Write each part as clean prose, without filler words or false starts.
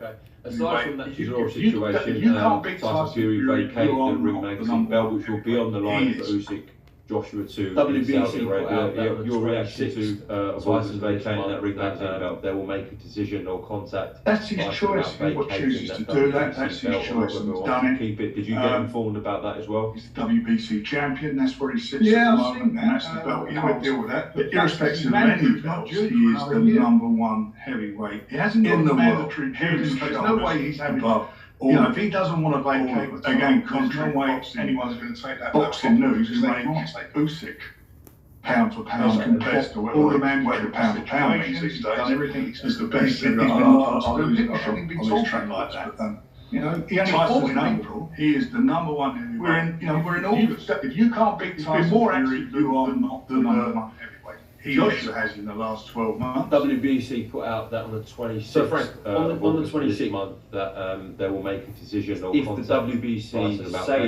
Okay. Aside from that draw If you can't beat Tyson Fury vacated you the are Ring not the Magazine number belt, one which will be on the line for Usyk, Joshua 2 in WBC Saudi Arabia. your reaction to Tyson vacating that Ring Magazine belt? They will make a decision or contact. That's his choice. If he chooses to do that, that's his choice. And he's done it. Keep it. Did you get informed about that as well? He's the WBC champion. That's where he sits at the moment. And that's the belt. He would deal with that. But irrespective of any belts, he is the number one heavyweight in the world. There's no way he's having above. If he doesn't want to vacate, again, contrary way anyone's going to take that. Boxing news is they want to take Usyk. Pound for pound, compared to all the men whether pound for pound means these days. Everything is the best thing on his track like that. He only fought in April. He is the number one heavyweight. We're in August. If you can't beat Tyson Fury, you are not the number one heavyweight. Joshua has in the last 12 months. WBC put out that on the 26th. So Frank, on the 26th month, that they will make a decision or if the WBC say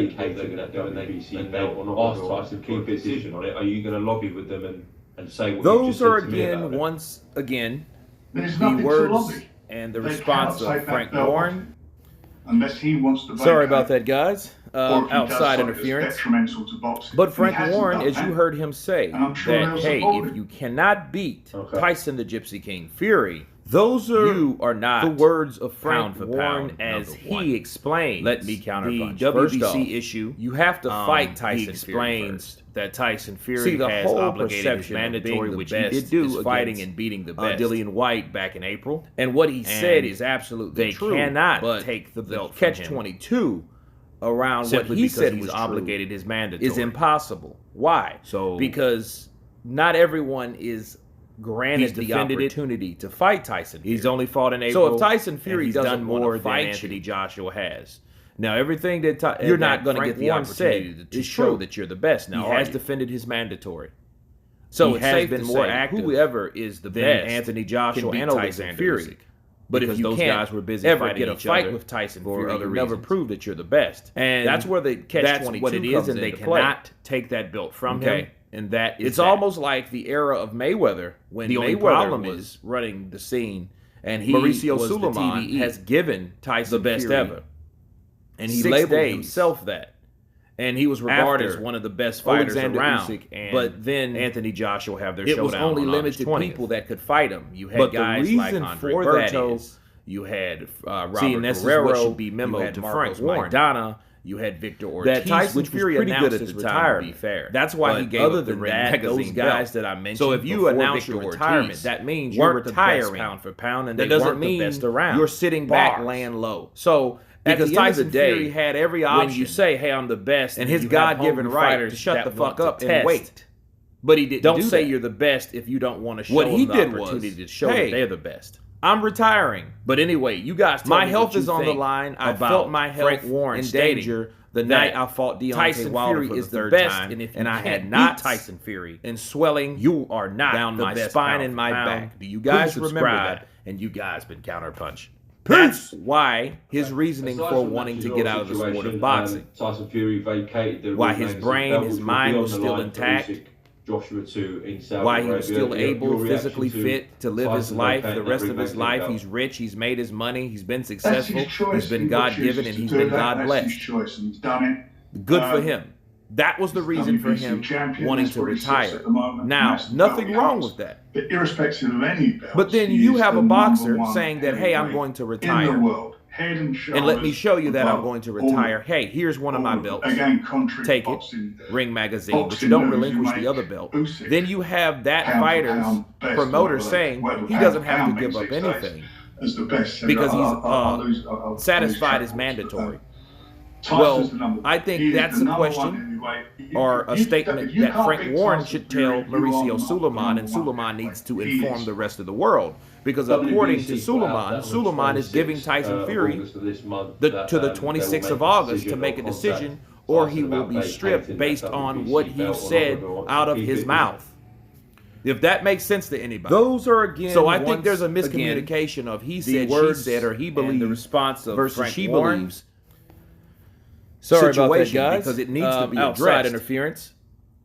that they're going to do an WBC belt or not, ask Tyson keep a decision on it. Are you going to lobby with them and say what you just said to me about it? Once again, the words and the response of Frank Warren. Unless he wants to. Sorry about that, guys. Outside interference. But Frank Warren, as you heard him say, that hey, if you cannot beat Tyson the Gypsy King Fury, you are not the words of Frank Warren as he explained. Let me counterpunch. The WBC issue, you have to fight Tyson. He explains that Tyson Fury has obligated his mandatory, which he did do, fighting and beating the best. Dillian White back in April, and what he said is absolutely true. They cannot take the belt. Catch-22 around simply what he said he's obligated his mandatory is impossible. Why? Because not everyone is granted the opportunity to fight Tyson Fury. He's only fought in April. So if Tyson Fury does done more than Anthony Joshua has. Now, everything that you're not going to get the opportunity to show that you're the best. Now, he has defended his mandatory. So he has been more active. Whoever is the best, Anthony Joshua and Tyson Fury. But if those guys were busy ever get a fight with Tyson Fury, you never prove that you're the best. And that's where the catch-22 what it is, and they cannot take that belt from him. And that is it's almost like the era of Mayweather, when the only problem was running the scene, and he Mauricio Sulaiman has given Tyson the best ever, and he labeled himself that, and he was regarded as one of the best fighters around. But then Anthony Joshua have their showdown. It was only limited people that could fight him. You had guys like Andre Berto, you had Robert Guerrero, should be memo to Frank Warren. You had Victor Ortiz, that Tyson Fury was pretty good at his retirement. To be fair, that's why he gave other than that those guys that I mentioned. So if you announce your retirement, that means you're retiring pound for pound, and that doesn't mean the best around. You're sitting back, laying low. So because Tyson Fury had every option, when you say, "Hey, I'm the best," and his God-given right to shut the fuck up and wait. But he didn't. Don't say you're the best if you don't want to show what he did the opportunity to show that they're the best. I'm retiring. But anyway, you guys tell my health is on the line. I felt my health in danger the night I fought Deontay Tyson Wilder Fury is the best time, and I had not Tyson Fury and swelling. You are not down my spine and my back. Do you guys remember that? And you guys been counterpunched. That's why his reasoning for wanting to get out of the sport of boxing. Tyson Fury vacated the why his brain, his mind was still intact. Joshua 2 in Saudi why he was still able, physically fit to live his life, the rest of his life. He's rich, he's made his money, he's been successful, he's been God-given, and he's been God-blessed. Good for him. That was the reason for him wanting to retire. Now, nothing wrong with that. Irrespective of any belt, but then you have a boxer saying that, hey, I'm going to retire. And let me show you that I'm going to retire. Hey, here's one of my belts. Take it, Ring Magazine, but you don't relinquish the other belt. Then you have that fighter's promoter saying he doesn't have to give up anything because he's satisfied his mandatory. Well, I think that's a question or a statement that Frank Warren should tell Mauricio Sulaiman, and Sulaiman needs to inform the rest of the world. Because according to Sulaiman is giving Tyson Fury to the 26th of August to make a decision, or he will be stripped based on what he said out of his mouth. If that makes sense to anybody. Those are again. So I think there's a miscommunication of he said, she said, or he believes, the response of versus Frank she Warren. Believes. Sorry about that, guys. Because it needs to be outside interference.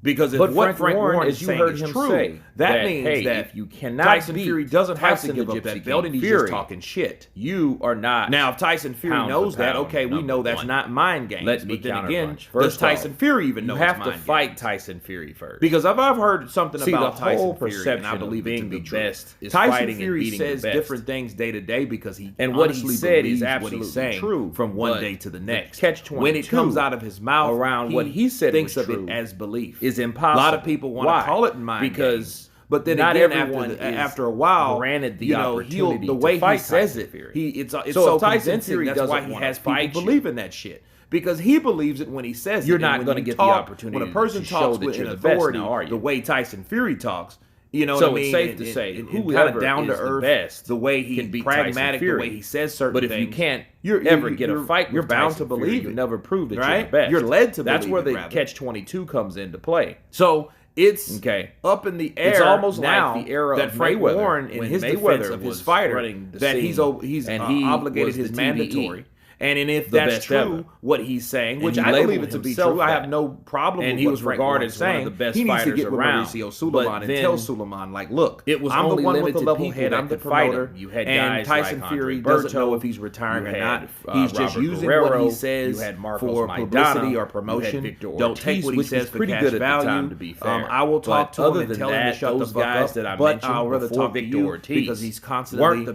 Because if what Frank Warren, as you heard him say, that means that if you cannot Tyson Fury doesn't have to give up that belt and he's just talking shit. You are not. Now, if Tyson Fury knows that, okay, we know that's not mind games. But then again, does Tyson Fury even know? You have to fight Tyson Fury first. Because if I've heard something about Tyson Fury, and I believe it to be true, Tyson Fury says different things day to day because he and what he said is absolutely true from one day to the next. Catch-22 when it comes out of his mouth around what he said, thinks of it as belief. Is impossible. A lot of people want to call it mind because, but then not again, after a while, granted the opportunity the way he says it, it's so convincing. That's why he has people believe in that shit. Because he believes it when he says you're not going to get the opportunity. When a person talks with an authority, the way Tyson Fury talks, you know what I mean? So it's safe to say whoever down to earth, the way he can be pragmatic, the way he says certain things. But if you can't ever get a fight, you're bound to believe it. You never prove that you're the best. You're led to believe it. That's where the catch-22 comes into play. So it's up in the air. It's almost now like the era that Frank Warren, in his defense of his fighter, that he's obligated his mandatory. And if that's true, what he's saying, which I believe it to be true, I have no problem with what he was regarded as saying. He needs to get with Mauricio Suleiman and tell Suleiman, like, look, I'm the one with the level head, I'm the promoter, and Tyson Fury doesn't know if he's retiring or not. He's just using what he says for publicity or promotion. Don't take what he says for cash value. I will talk to him and tell him to shut the fuck up, but I'll rather talk to you because he's constantly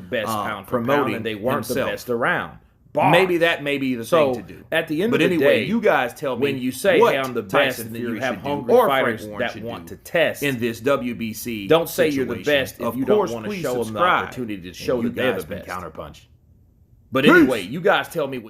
promoting they weren't the best around. Maybe that may be the thing to do. At the end of the day, you guys tell me when you say, hey, I'm the best, and then you have hungry fighters that want to test in this WBC. Don't say you're the best if you don't want to show them the opportunity to show that they're the best. Counterpunch. But anyway, you guys tell me what